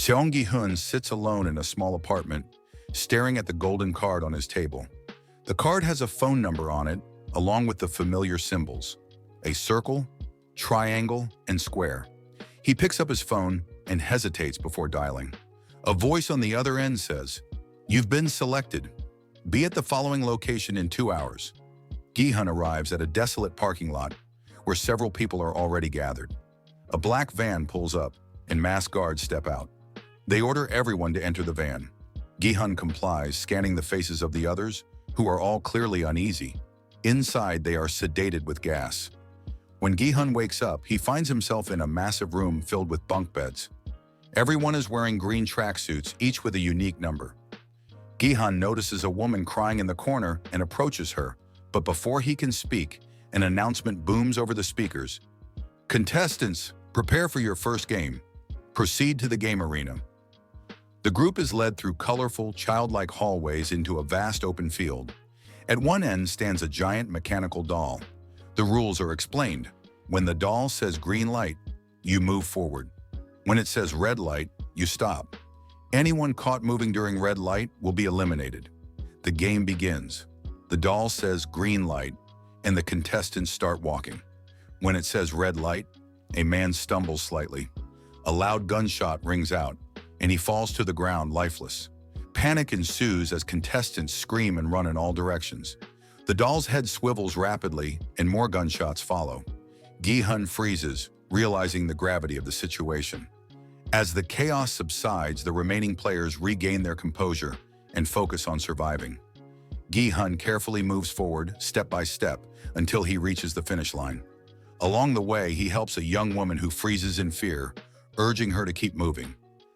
Seong Gi-hun sits alone in a small apartment, staring at the golden card on his table. The card has a phone number on it, along with the familiar symbols: a circle, triangle, and square. He picks up his phone and hesitates before dialing. A voice on the other end says, "You've been selected. Be at the following location in 2 hours." Gi-hun arrives at a desolate parking lot where several people are already gathered. A black van pulls up, and masked guards step out. They order everyone to enter the van. Gi-hun complies, scanning the faces of the others, who are all clearly uneasy. Inside, they are sedated with gas. When Gi-hun wakes up, he finds himself in a massive room filled with bunk beds. Everyone is wearing green tracksuits, each with a unique number. Gi-hun notices a woman crying in the corner and approaches her, but before he can speak, an announcement booms over the speakers. "Contestants, prepare for your first game. Proceed to the game arena." The group is led through colorful, childlike hallways into a vast open field. At one end stands a giant mechanical doll. The rules are explained. When the doll says green light, you move forward. When it says red light, you stop. Anyone caught moving during red light will be eliminated. The game begins. The doll says green light, and the contestants start walking. When it says red light, a man stumbles slightly. A loud gunshot rings out, and he falls to the ground lifeless. Panic ensues as contestants scream and run in all directions. The doll's head swivels rapidly, and more gunshots follow. Gi-hun freezes, realizing the gravity of the situation. As the chaos subsides, the remaining players regain their composure and focus on surviving. Gi-hun carefully moves forward, step by step, until he reaches the finish line. Along the way, he helps a young woman who freezes in fear, urging her to keep moving.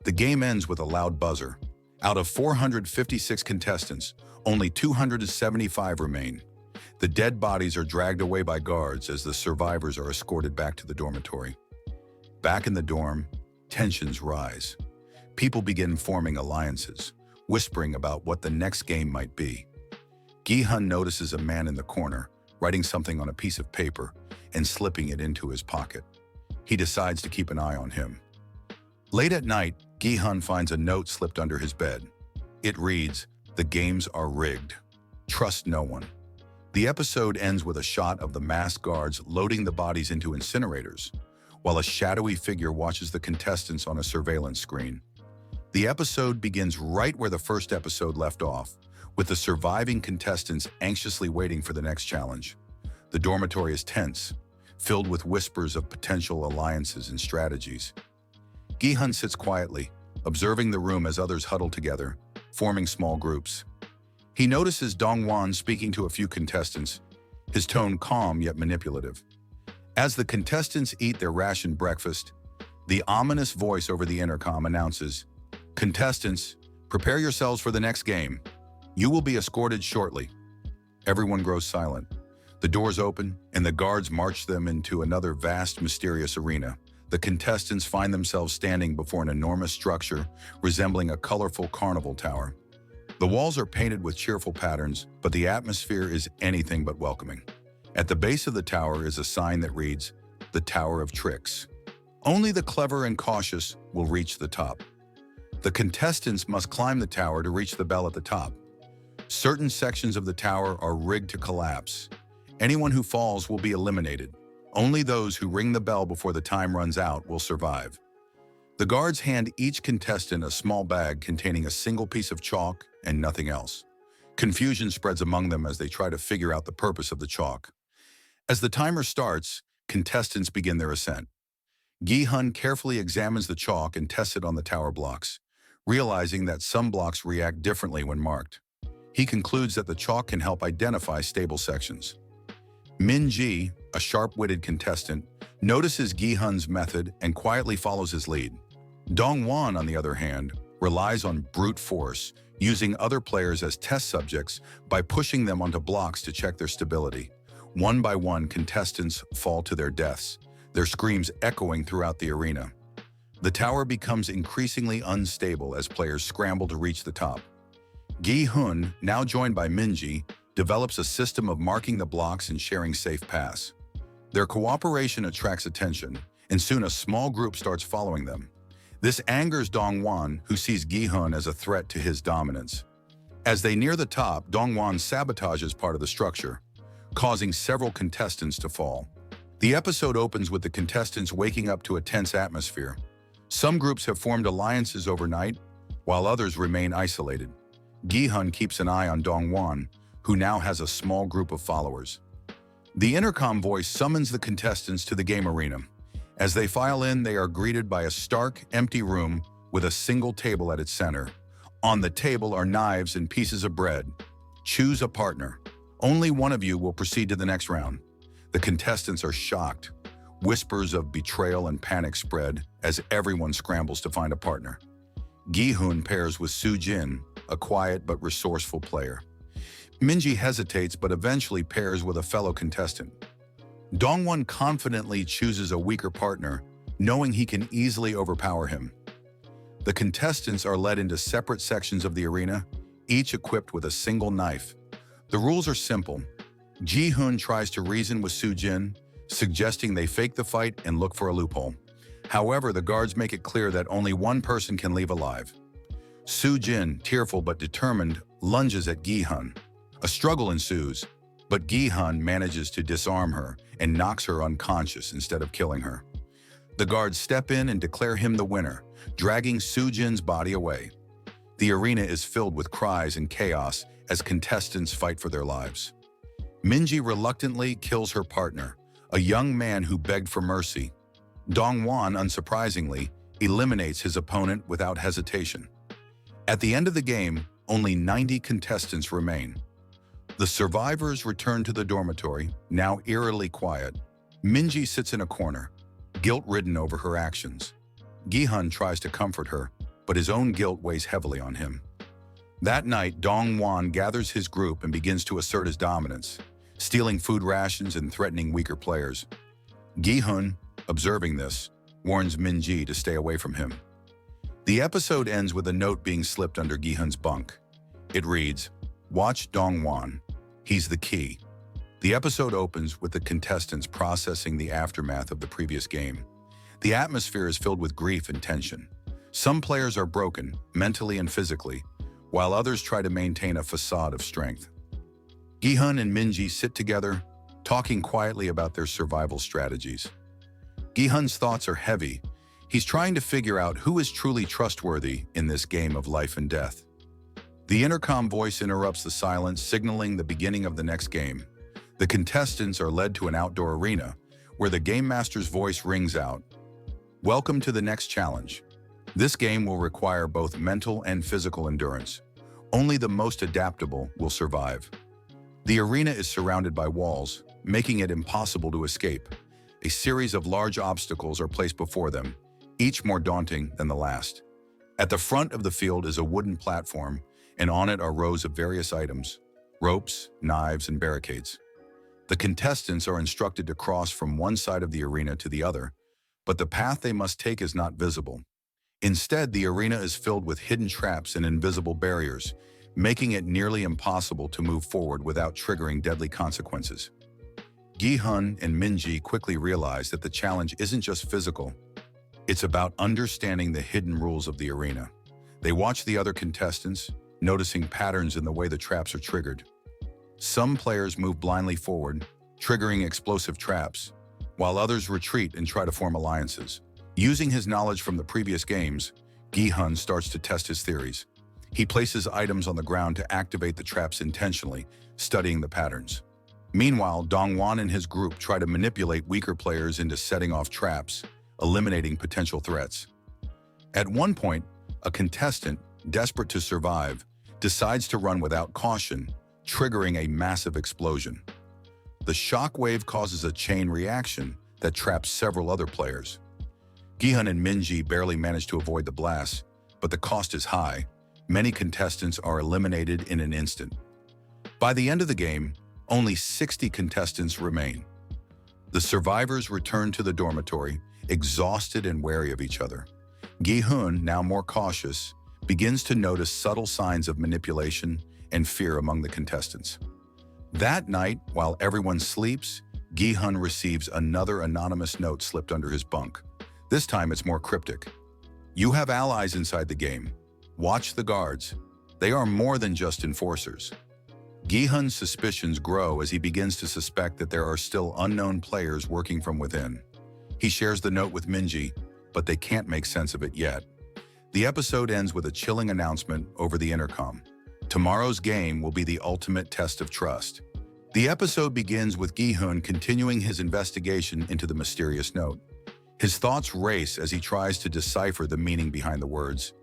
The game ends with a loud buzzer. Out of 456 contestants, only 275 remain. The dead bodies are dragged away by guards as the survivors are escorted back to the dormitory. Back in the dorm, tensions rise. People begin forming alliances, whispering about what the next game might be. Gi-hun notices a man in the corner, writing something on a piece of paper and slipping it into his pocket. He decides to keep an eye on him. Late at night, Gi-hun finds a note slipped under his bed. It reads, "The games are rigged. Trust no one." The episode ends with a shot of the masked guards loading the bodies into incinerators, while a shadowy figure watches the contestants on a surveillance screen. The episode begins right where the first episode left off, with the surviving contestants anxiously waiting for the next challenge. The dormitory is tense, filled with whispers of potential alliances and strategies. Gi-hun sits quietly, observing the room as others huddle together, forming small groups. He notices Dong-won speaking to a few contestants, his tone calm yet manipulative. As the contestants eat their rationed breakfast, the ominous voice over the intercom announces, "Contestants, prepare yourselves for the next game. You will be escorted shortly." Everyone grows silent. The doors open, and the guards march them into another vast, mysterious arena. The contestants find themselves standing before an enormous structure resembling a colorful carnival tower. The walls are painted with cheerful patterns, but the atmosphere is anything but welcoming. At the base of the tower is a sign that reads, "The Tower of Tricks." Only the clever and cautious will reach the top. The contestants must climb the tower to reach the bell at the top. Certain sections of the tower are rigged to collapse. Anyone who falls will be eliminated. Only those who ring the bell before the time runs out will survive. The guards hand each contestant a small bag containing a single piece of chalk and nothing else. Confusion spreads among them as they try to figure out the purpose of the chalk. As the timer starts, contestants begin their ascent. Gi-hun carefully examines the chalk and tests it on the tower blocks, realizing that some blocks react differently when marked. He concludes that the chalk can help identify stable sections. Min-ji, a sharp-witted contestant, notices Gi-hun's method and quietly follows his lead. Dong-won, on the other hand, relies on brute force, using other players as test subjects by pushing them onto blocks to check their stability. One by one, contestants fall to their deaths, their screams echoing throughout the arena. The tower becomes increasingly unstable as players scramble to reach the top. Gi-hun, now joined by Min-ji, develops a system of marking the blocks and sharing safe paths. Their cooperation attracts attention, and soon a small group starts following them. This angers Dongwon, who sees Gi-hun as a threat to his dominance. As they near the top, Dongwon sabotages part of the structure, causing several contestants to fall. The episode opens with the contestants waking up to a tense atmosphere. Some groups have formed alliances overnight, while others remain isolated. Gi-hun keeps an eye on Dongwon, who now has a small group of followers. The intercom voice summons the contestants to the game arena. As they file in, they are greeted by a stark, empty room with a single table at its center. On the table are knives and pieces of bread. Choose a partner. Only one of you will proceed to the next round. The contestants are shocked. Whispers of betrayal and panic spread as everyone scrambles to find a partner. Gi-hun pairs with Soo-jin, a quiet but resourceful player. Minji hesitates but eventually pairs with a fellow contestant. Dongwon confidently chooses a weaker partner, knowing he can easily overpower him. The contestants are led into separate sections of the arena, each equipped with a single knife. The rules are simple. Gi-hun tries to reason with Soo-jin, suggesting they fake the fight and look for a loophole. However, the guards make it clear that only one person can leave alive. Soo-jin, tearful but determined, lunges at Gi-hun. A struggle ensues, but Gi-hun manages to disarm her and knocks her unconscious instead of killing her. The guards step in and declare him the winner, dragging Soo-jin's body away. The arena is filled with cries and chaos as contestants fight for their lives. Minji reluctantly kills her partner, a young man who begged for mercy. Dongwon, unsurprisingly, eliminates his opponent without hesitation. At the end of the game, only 90 contestants remain. The survivors return to the dormitory, now eerily quiet. Minji sits in a corner, guilt-ridden over her actions. Gi-hun tries to comfort her, but his own guilt weighs heavily on him. That night, Dongwon gathers his group and begins to assert his dominance, stealing food rations and threatening weaker players. Gi-hun, observing this, warns Minji to stay away from him. The episode ends with a note being slipped under Gi-hun's bunk. It reads, "Watch Dongwon. He's the key." The episode opens with the contestants processing the aftermath of the previous game. The atmosphere is filled with grief and tension. Some players are broken, mentally and physically, while others try to maintain a facade of strength. Gi-hun and Minji sit together, talking quietly about their survival strategies. Gi-hun's thoughts are heavy. He's trying to figure out who is truly trustworthy in this game of life and death. The intercom voice interrupts the silence, signaling the beginning of the next game. The contestants are led to an outdoor arena, where the game master's voice rings out. "Welcome to the next challenge. This game will require both mental and physical endurance. Only the most adaptable will survive." The arena is surrounded by walls, making it impossible to escape. A series of large obstacles are placed before them, each more daunting than the last. At the front of the field is a wooden platform, and on it are rows of various items: ropes, knives, and barricades. The contestants are instructed to cross from one side of the arena to the other, but the path they must take is not visible. Instead, the arena is filled with hidden traps and invisible barriers, making it nearly impossible to move forward without triggering deadly consequences. Gi-hun and Minji quickly realize that the challenge isn't just physical. It's about understanding the hidden rules of the arena. They watch the other contestants, noticing patterns in the way the traps are triggered. Some players move blindly forward, triggering explosive traps, while others retreat and try to form alliances. Using his knowledge from the previous games, Gi-hun starts to test his theories. He places items on the ground to activate the traps intentionally, studying the patterns. Meanwhile, Dongwon and his group try to manipulate weaker players into setting off traps, eliminating potential threats. At one point, a contestant, desperate to survive, decides to run without caution, triggering a massive explosion. The shock wave causes a chain reaction that traps several other players. Gi-hun and Minji barely manage to avoid the blast, but the cost is high. Many contestants are eliminated in an instant. By the end of the game, only 60 contestants remain. The survivors return to the dormitory, exhausted and wary of each other. Gi-hun, now more cautious, begins to notice subtle signs of manipulation and fear among the contestants. That night, while everyone sleeps, Gi-hun receives another anonymous note slipped under his bunk. This time it's more cryptic. You have allies inside the game. Watch the guards. They are more than just enforcers. Gi-hun's suspicions grow as he begins to suspect that there are still unknown players working from within. He shares the note with Minji, but they can't make sense of it yet. The episode ends with a chilling announcement over the intercom. Tomorrow's game will be the ultimate test of trust. The episode begins with Gi-hun continuing his investigation into the mysterious note. His thoughts race as he tries to decipher the meaning behind the words.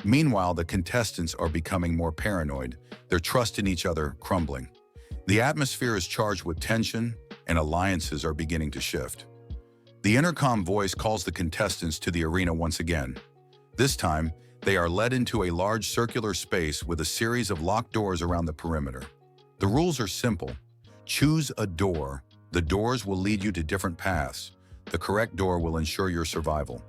Meanwhile, the contestants are becoming more paranoid, their trust in each other crumbling. The atmosphere is charged with tension, and alliances are beginning to shift. The intercom voice calls the contestants to the arena once again. This time, they are led into a large circular space with a series of locked doors around the perimeter. The rules are simple. Choose a door. The doors will lead you to different paths. The correct door will ensure your survival.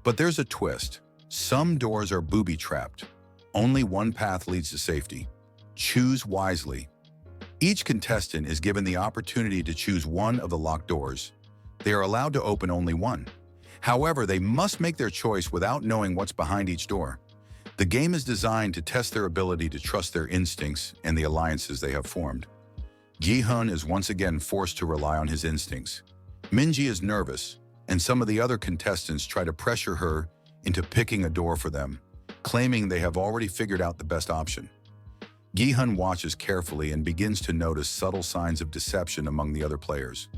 But there's a twist. Some doors are booby-trapped. Only one path leads to safety. Choose wisely. Each contestant is given the opportunity to choose one of the locked doors. They are allowed to open only one. However, they must make their choice without knowing what's behind each door. The game is designed to test their ability to trust their instincts and the alliances they have formed. Gi-hun is once again forced to rely on his instincts. Minji is nervous, and some of the other contestants try to pressure her into picking a door for them, claiming they have already figured out the best option. Gi-hun watches carefully and begins to notice subtle signs of deception among the other players.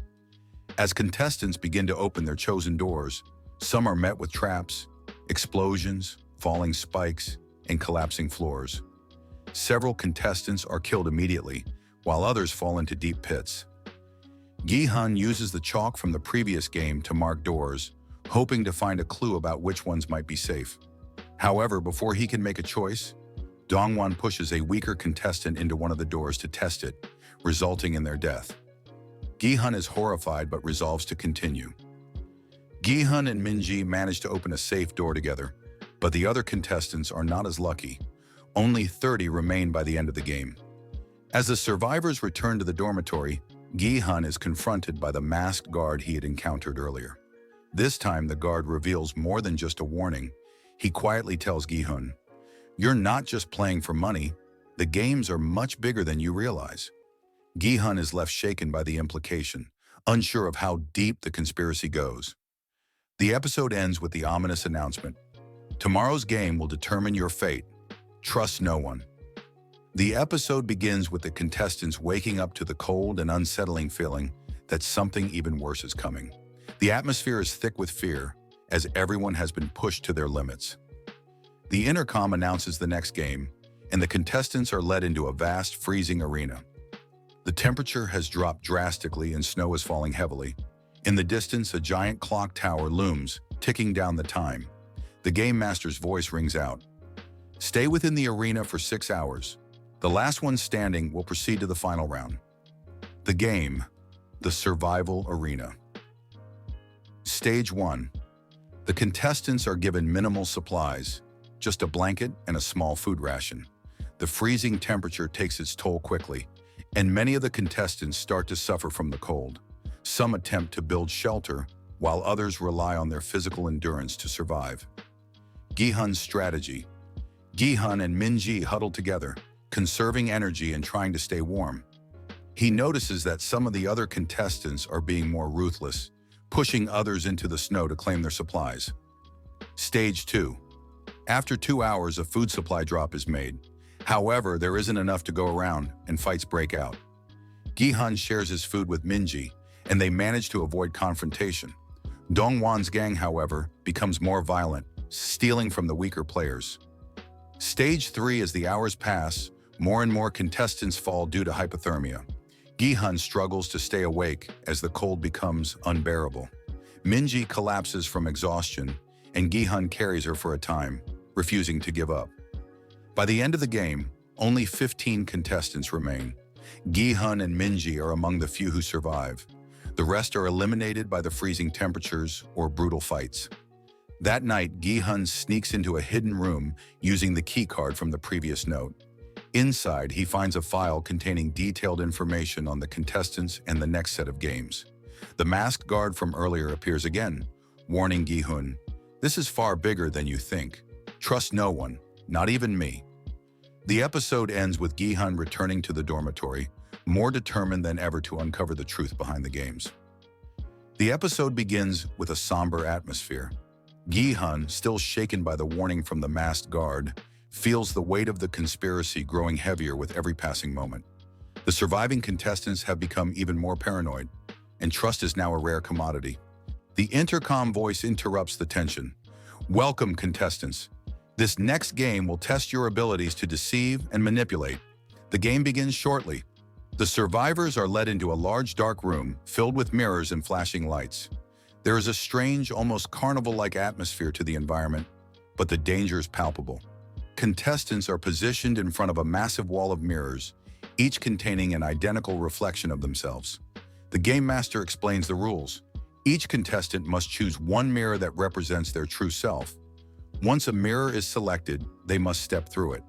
As contestants begin to open their chosen doors, some are met with traps, explosions, falling spikes, and collapsing floors. Several contestants are killed immediately, while others fall into deep pits. Gi-hun uses the chalk from the previous game to mark doors, hoping to find a clue about which ones might be safe. However, before he can make a choice, Dongwon pushes a weaker contestant into one of the doors to test it, resulting in their death. Gi-hun is horrified but resolves to continue. Gi-hun and Minji manage to open a safe door together, but the other contestants are not as lucky. Only 30 remain by the end of the game. As the survivors return to the dormitory, Gi-hun is confronted by the masked guard he had encountered earlier. This time, the guard reveals more than just a warning. He quietly tells Gi-hun, "You're not just playing for money. The games are much bigger than you realize." Gi-hun is left shaken by the implication, unsure of how deep the conspiracy goes. The episode ends with the ominous announcement, "Tomorrow's game will determine your fate. Trust no one." The episode begins with the contestants waking up to the cold and unsettling feeling that something even worse is coming. The atmosphere is thick with fear, as everyone has been pushed to their limits. The intercom announces the next game, and the contestants are led into a vast, freezing arena. The temperature has dropped drastically and snow is falling heavily. In the distance, a giant clock tower looms, ticking down the time. The game master's voice rings out. "Stay within the arena for 6 hours. The last one standing will proceed to the final round." The game, the survival arena. Stage 1. The contestants are given minimal supplies, just a blanket and a small food ration. The freezing temperature takes its toll quickly, and many of the contestants start to suffer from the cold. Some attempt to build shelter, while others rely on their physical endurance to survive. Gi-hun's strategy. Gi-hun and Minji huddle together, conserving energy and trying to stay warm. He notices that some of the other contestants are being more ruthless, pushing others into the snow to claim their supplies. Stage 2. After 2 hours, a food supply drop is made. However, there isn't enough to go around, and fights break out. Gi-hun shares his food with Minji, and they manage to avoid confrontation. Dongwon's gang, however, becomes more violent, stealing from the weaker players. Stage 3. As the hours pass, more and more contestants fall due to hypothermia. Gi-hun struggles to stay awake as the cold becomes unbearable. Minji collapses from exhaustion, and Gi-hun carries her for a time, refusing to give up. By the end of the game, only 15 contestants remain. Gi-hun and Minji are among the few who survive. The rest are eliminated by the freezing temperatures or brutal fights. That night, Gi-hun sneaks into a hidden room using the keycard from the previous note. Inside, he finds a file containing detailed information on the contestants and the next set of games. The masked guard from earlier appears again, warning Gi-hun, This is far bigger than you think. Trust no one, not even me. The episode ends with Gi-hun returning to the dormitory, more determined than ever to uncover the truth behind the games. The episode begins with a somber atmosphere. Gi-hun, still shaken by the warning from the masked guard, feels the weight of the conspiracy growing heavier with every passing moment. The surviving contestants have become even more paranoid, and trust is now a rare commodity. The intercom voice interrupts the tension. Welcome, contestants. This next game will test your abilities to deceive and manipulate. The game begins shortly. The survivors are led into a large dark room filled with mirrors and flashing lights. There is a strange, almost carnival-like atmosphere to the environment, but the danger is palpable. Contestants are positioned in front of a massive wall of mirrors, each containing an identical reflection of themselves. The game master explains the rules. Each contestant must choose one mirror that represents their true self. Once a mirror is selected, they must step through it.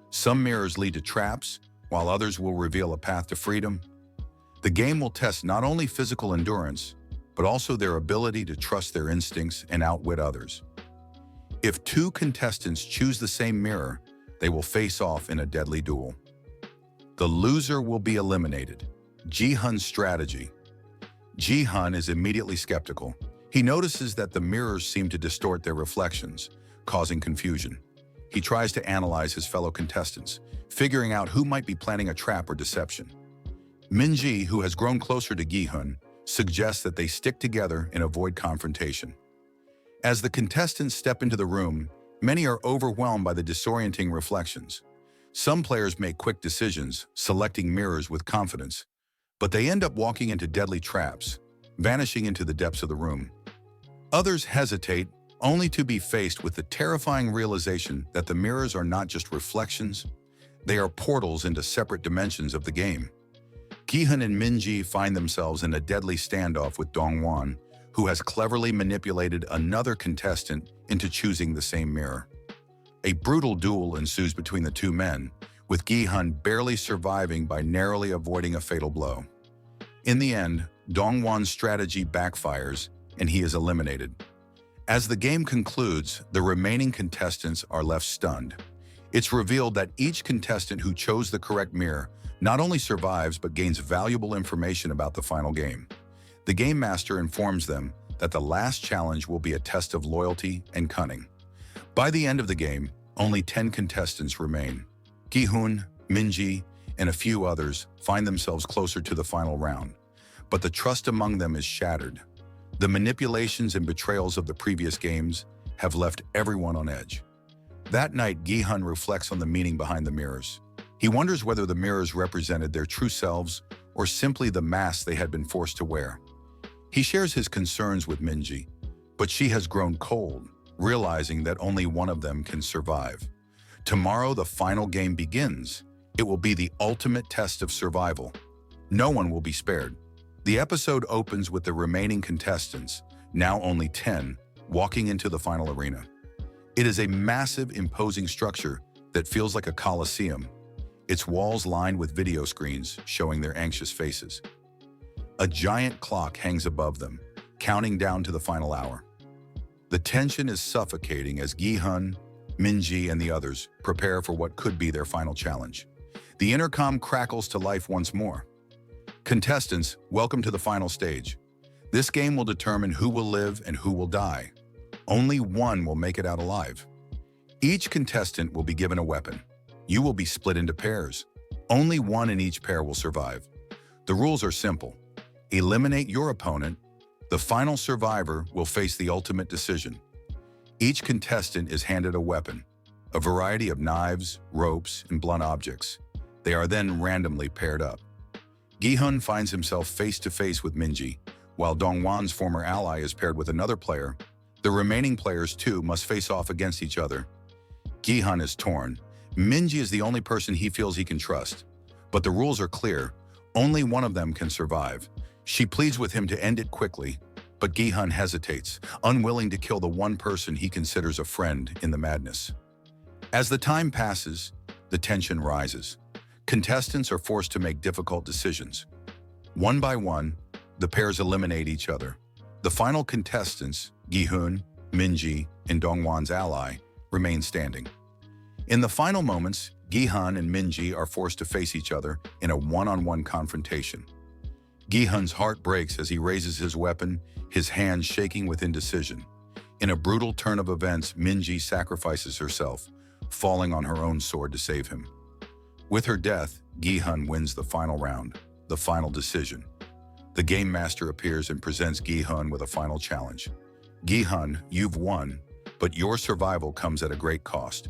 Some mirrors lead to traps, while others will reveal a path to freedom. The game will test not only physical endurance, but also their ability to trust their instincts and outwit others. If two contestants choose the same mirror, they will face off in a deadly duel. The loser will be eliminated. Gi-hun's strategy. Gi-hun is immediately skeptical. He notices that the mirrors seem to distort their reflections, causing confusion. He tries to analyze his fellow contestants, figuring out who might be planning a trap or deception. Minji, who has grown closer to Gi-hun, suggests that they stick together and avoid confrontation. As the contestants step into the room, many are overwhelmed by the disorienting reflections. Some players make quick decisions, selecting mirrors with confidence, but they end up walking into deadly traps, vanishing into the depths of the room. Others hesitate, only to be faced with the terrifying realization that the mirrors are not just reflections, they are portals into separate dimensions of the game. Gi-hun and Minji find themselves in a deadly standoff with Dongwon, who has cleverly manipulated another contestant into choosing the same mirror. A brutal duel ensues between the two men, with Gi-hun barely surviving by narrowly avoiding a fatal blow. In the end, Dongwon's strategy backfires, and he is eliminated. As the game concludes, the remaining contestants are left stunned. It's revealed that each contestant who chose the correct mirror not only survives but gains valuable information about the final game. The game master informs them that the last challenge will be a test of loyalty and cunning. By the end of the game, only 10 contestants remain. Gi-hun, Minji, and a few others find themselves closer to the final round, but the trust among them is shattered. The manipulations and betrayals of the previous games have left everyone on edge. That night, Gi-hun reflects on the meaning behind the mirrors. He wonders whether the mirrors represented their true selves or simply the masks they had been forced to wear. He shares his concerns with Minji, but she has grown cold, realizing that only one of them can survive. Tomorrow, the final game begins. It will be the ultimate test of survival. No one will be spared. The episode opens with the remaining contestants, now only 10, walking into the final arena. It is a massive, imposing structure that feels like a coliseum, its walls lined with video screens showing their anxious faces. A giant clock hangs above them, counting down to the final hour. The tension is suffocating as Gi-hun, Minji, and the others prepare for what could be their final challenge. The intercom crackles to life once more. Contestants, welcome to the final stage. This game will determine who will live and who will die. Only one will make it out alive. Each contestant will be given a weapon. You will be split into pairs. Only one in each pair will survive. The rules are simple. Eliminate your opponent. The final survivor will face the ultimate decision. Each contestant is handed a weapon, a variety of knives, ropes, and blunt objects. They are then randomly paired up. Gi-hun finds himself face-to-face with Minji, while Dongwon's former ally is paired with another player. The remaining players, too, must face off against each other. Gi-hun is torn. Minji is the only person he feels he can trust. But the rules are clear. Only one of them can survive. She pleads with him to end it quickly, but Gi-hun hesitates, unwilling to kill the one person he considers a friend in the madness. As the time passes, the tension rises. Contestants are forced to make difficult decisions. One by one, the pairs eliminate each other. The final contestants, Gi-hun, Minji, and Dongwon's ally, remain standing. In the final moments, Gi-hun and Minji are forced to face each other in a one-on-one confrontation. Gi-hun's heart breaks as he raises his weapon, his hands shaking with indecision. In a brutal turn of events, Minji sacrifices herself, falling on her own sword to save him. With her death, Gi-hun wins the final round, the final decision. The Game Master appears and presents Gi-hun with a final challenge. Gi-hun, you've won, but your survival comes at a great cost.